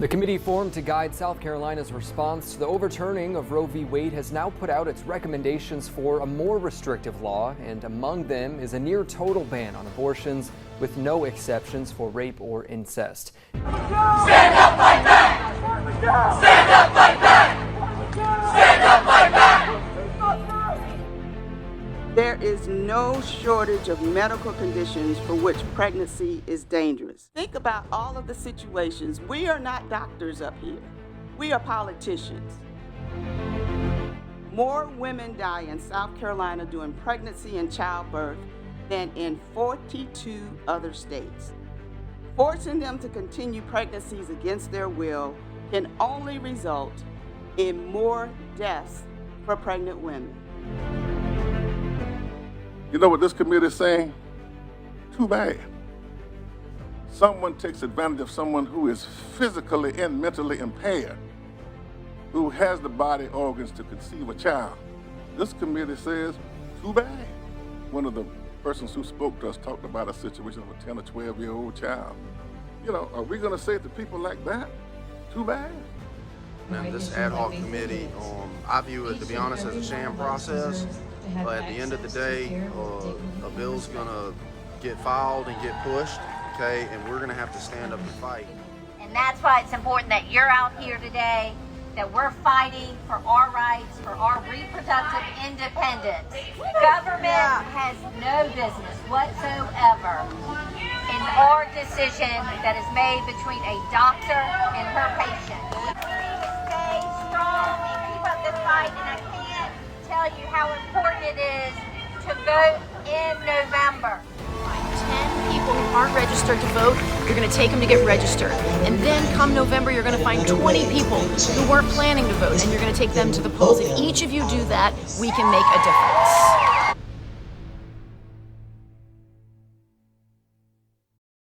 The committee formed to guide South Carolina's response to the overturning of Roe v. Wade has now put out its recommendations for a more restrictive law, and among them is a near total ban on abortions with no exceptions for rape or incest. Stand up, fight back! Stand up, fight back! Stand up, fight back! There is no shortage of medical conditions for which pregnancy is dangerous. Think about all of the situations. We are not doctors up here. We are politicians. More women die in South Carolina during pregnancy and childbirth than in 42 other states. Forcing them to continue pregnancies against their will can only result in more deaths for pregnant women. You know what this committee is saying? Too bad. Someone takes advantage of someone who is physically and mentally impaired, who has the body organs to conceive a child. This committee says, too bad. One of the persons who spoke to us talked about a situation of a 10 or 12-year-old child. You know, are we going to say to people like that, too bad? And this ad hoc committee, I view it, to be honest, as a sham process. But at the end of the day, a bill's gonna get filed and get pushed, okay? And we're gonna have to stand up and fight. And that's why it's important that you're out here today, that we're fighting for our rights, for our reproductive independence. Government has no business whatsoever in our decision that is made between a doctor and her patient. Please stay strong and keep up the fight, and I can't tell you how important it is to vote in November. 10 people who aren't registered to vote, you're going to take them to get registered. And then come November, you're going to find 20 people who weren't planning to vote, and you're going to take them to the polls. If each of you do that, we can make a difference.